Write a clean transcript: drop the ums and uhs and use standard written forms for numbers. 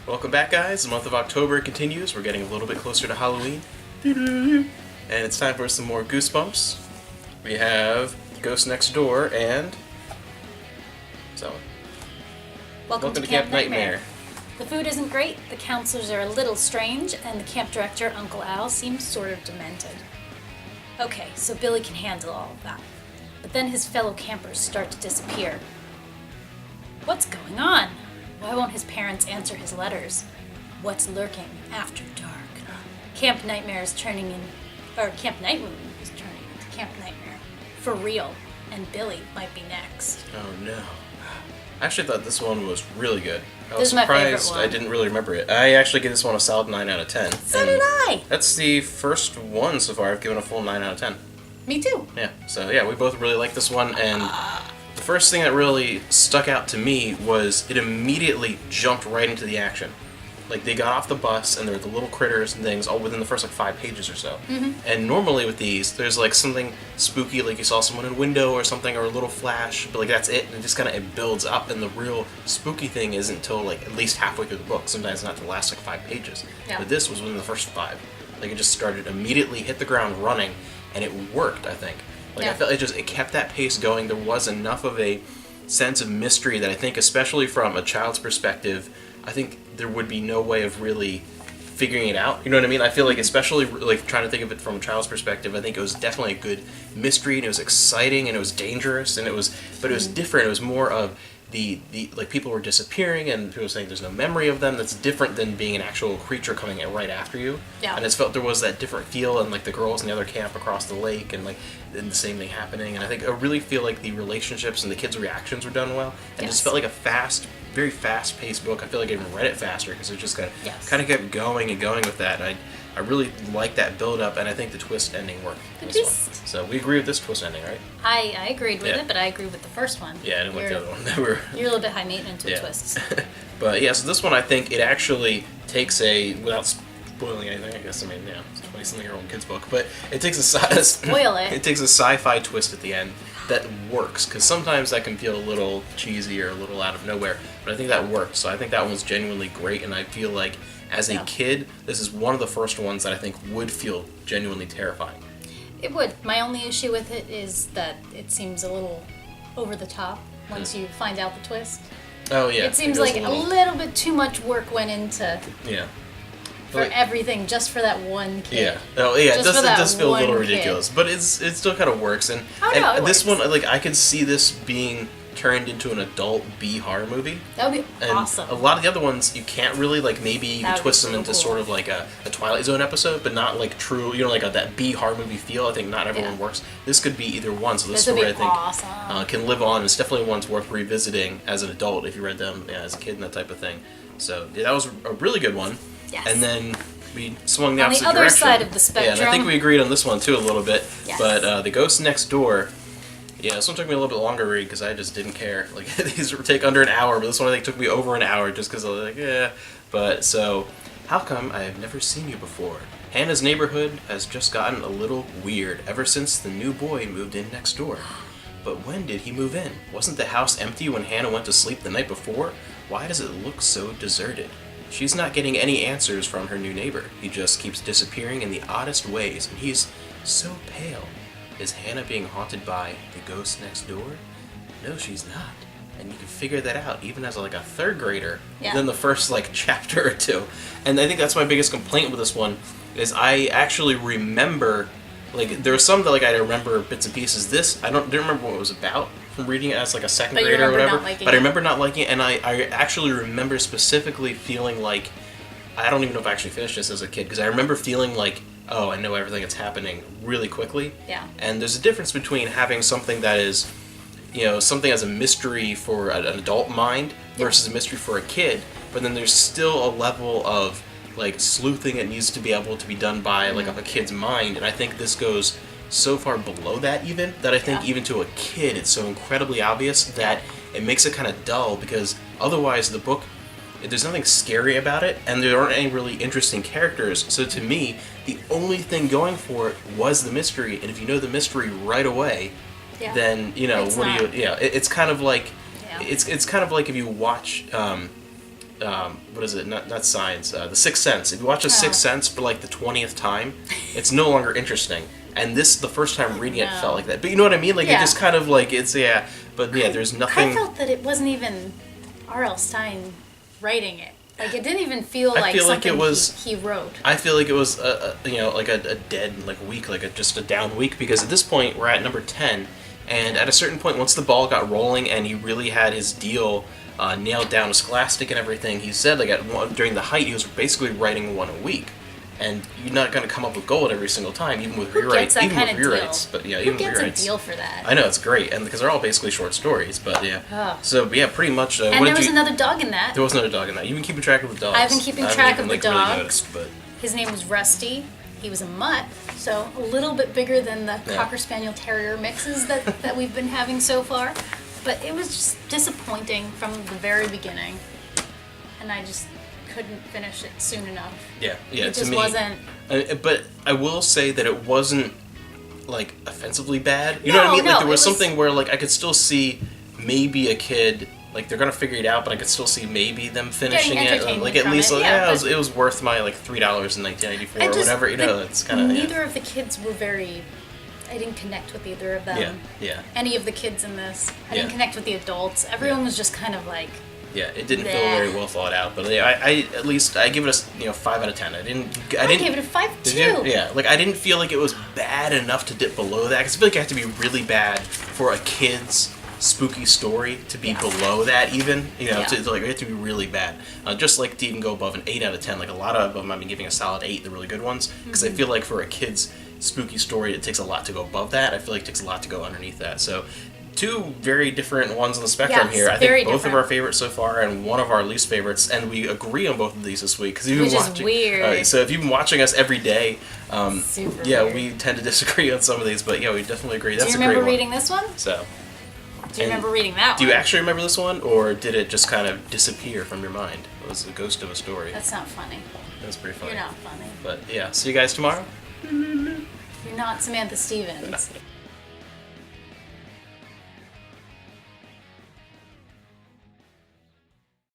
Welcome back, guys. The month of October continues. We're getting a little bit closer to Halloween. And it's time for some more Goosebumps. We have Ghost Next Door and... So, Welcome to Camp Nightmare. The food isn't great, the counselors are a little strange, and the camp director, Uncle Al, seems sort of demented. Okay, so Billy can handle all of that. But then his fellow campers start to disappear. What's going on? Why won't his parents answer his letters? What's lurking after dark? Camp Nightmare is turning in... Or Camp Nightmoon is turning into Camp Nightmare. For real. And Billy might be next. Oh no. I actually thought this one was really good. I This was is my favorite surprised one. I didn't really remember it. I actually give this one a solid 9 out of 10. So did I! That's the first one so far I've given a full 9 out of 10. Me too. Yeah, so yeah, we both really like this one, and the first thing that really stuck out to me was it immediately jumped right into the action. Like, they got off the bus, and there were the little critters and things all within the first, 5 pages or so. Mm-hmm. And normally with these, there's, something spooky, like you saw someone in a window or something, or a little flash, but, that's it, and it just it builds up, and the real spooky thing isn't until, at least halfway through the book. Sometimes not the last, 5 pages. Yeah. But this was within the first 5. It just started immediately, hit the ground running, and it worked, I think. I felt it kept that pace going. There was enough of a sense of mystery that I think, especially from a child's perspective, I think there would be no way of really figuring it out. You know what I mean? I feel especially trying to think of it from a child's perspective, I think it was definitely a good mystery, and it was exciting, and it was dangerous, and it was different. It was more of the people were disappearing, and people were saying there's no memory of them. That's different than being an actual creature coming in right after you. Yeah. And it felt there was that different feel, and the girls in the other camp across the lake, and and the same thing happening. And I really feel the relationships and the kids' reactions were done well, and just felt like a very fast-paced book. I feel like I even read it faster because it just kind of kept going and going with that. And I really like that build-up, and I think the twist ending worked. The twist. So we agree with this twist ending, right? I agreed with it, but I agree with the first one. Yeah, I didn't like the other one. You're a little bit high maintenance with twists. But yeah, so this one I think it actually takes without spoiling anything, I guess, it's a 20-something-year-old kid's book, but it takes Spoil it. It takes a sci-fi twist at the end that works, because sometimes that can feel a little cheesy or a little out of nowhere, but I think that worked. So I think that one's genuinely great, and I feel like as a kid, this is one of the first ones that I think would feel genuinely terrifying. It would. My only issue with it is that it seems a little over the top once you find out the twist. Oh yeah. It seems like a little bit too much work went into for everything just for that one kid. Yeah. Oh yeah. It does feel a little kid. ridiculous, but it still kind of works. And, it this works. one, I could see this being turned into an adult B horror movie. That would be And awesome. a lot of the other ones, you can't really, maybe you can twist them into cool. sort of a Twilight Zone episode, but not true, that B horror movie feel. I think not everyone works. This could be either one, so this story, I think, awesome. can live on. It's definitely one's worth revisiting as an adult if you read them as a kid and that type of thing. So, yeah, that was a really good one. Yes. And then we swung the On the opposite other direction. side of the spectrum. Yeah, and I think we agreed on this one, too, a little bit. Yes. But The Ghost Next Door... Yeah, this one took me a little bit longer to read because I just didn't care. These take under an hour, but this one I think took me over an hour just because I was But, so, how come I have never seen you before? Hannah's neighborhood has just gotten a little weird ever since the new boy moved in next door. But when did he move in? Wasn't the house empty when Hannah went to sleep the night before? Why does it look so deserted? She's not getting any answers from her new neighbor. He just keeps disappearing in the oddest ways, and he's so pale. Is Hannah being haunted by the ghost next door? No, she's not. And you can figure that out even as a third grader within the first chapter or two. And I think that's my biggest complaint with this one is I actually remember there are some that I remember bits and pieces. This didn't remember what it was about from reading it as a second grader or whatever. But I remember not liking it, and I actually remember specifically feeling I don't even know if I actually finished this as a kid because I remember feeling oh, I know everything that's happening really quickly. Yeah. And there's a difference between having something that is, something as a mystery for an adult mind versus a mystery for a kid. But then there's still a level of sleuthing that needs to be able to be done by a kid's mind. And I think this goes so far below that even that I think even to a kid it's so incredibly obvious that it makes it kind of dull because otherwise the book. There's nothing scary about it, and there aren't any really interesting characters. So to me, the only thing going for it was the mystery. And if you know the mystery right away, then It's what not. do you? Yeah, it's kind of like it's kind of like if you watch what is it? Not Signs. The Sixth Sense. If you watch The Oh. Sixth Sense for like the 20th time, it's no longer interesting. And this, the first time reading it, No. felt like that. But you know what I mean? Like, it Yeah. just kind of like, it's, yeah. But yeah, there's nothing... I felt that it wasn't even R.L. Stein writing it. Like, it didn't even feel like feel like something it was- he wrote. I feel like it was, like a dead like week, just a down week, because at this point, we're at number 10, and at a certain point, once the ball got rolling and he really had his deal nailed down with Scholastic and everything, he said, like, during the height, he was basically writing one a week. And you're not going to come up with gold every single time, even with Who gets rewrites. that Even kind with of rewrites, deal? but yeah, Who even with gets rewrites. a deal for that? I know, it's great, and because they're all basically short stories, but yeah. Ugh. So yeah, pretty much. And what there did was you? another dog in that. There was another dog in that. You've been keeping track of the dogs. I've been keeping I haven't track even, of the like, really dogs. noticed, but His name was Rusty. He was a mutt, so a little bit bigger than the Cocker Spaniel Terrier mixes that we've been having so far. But it was just disappointing from the very beginning. And I just couldn't finish it soon enough. yeah. It To just me, wasn't... But I will say that it wasn't like offensively bad. You know what I mean? No, Like there was it was- something where like I could still see maybe a kid. Like they're gonna figure it out, but I could still see maybe them finishing it. entertainment Like at from least, it, like, yeah, it was worth my like $3 in 1994 I or just- whatever. You know, like, it's kind of Neither of the kids were very... I didn't connect with either of them. yeah. Any of the kids in this. I Yeah. didn't connect with the adults. Everyone was just kind of like... Yeah, it didn't feel Bleh. very well thought out, but yeah, I at least I give it a 5 out of 10. I didn't. I gave it a 5 Did too. you? Yeah, like I didn't feel like it was bad enough to dip below that. Because I feel like it had to be really bad for a kid's spooky story to be below that. Even Yeah. to like it had to be really bad, just like to even go above an 8 out of 10. Like a lot of them, I've been giving a solid 8, the really good ones, because I feel like for a kid's spooky story, it takes a lot to go above that. I feel like it takes a lot to go underneath that. So. Two very different ones on the spectrum Yes, here. I very think both different. of our favorites so far, and one of our least favorites, and we agree on both of these this week because you've been Which is watching. weird. So if you've been watching us every day, Super yeah, weird. we tend to disagree on some of these, but yeah, we definitely agree. Do That's you a great remember one. reading this one? So, Do you remember reading that do one? you actually remember this one, or did it just kind of disappear from your mind? It was a ghost of a story. That's not funny. That was pretty funny. You're not funny. But yeah, see you guys tomorrow. You're not Samantha Stevens.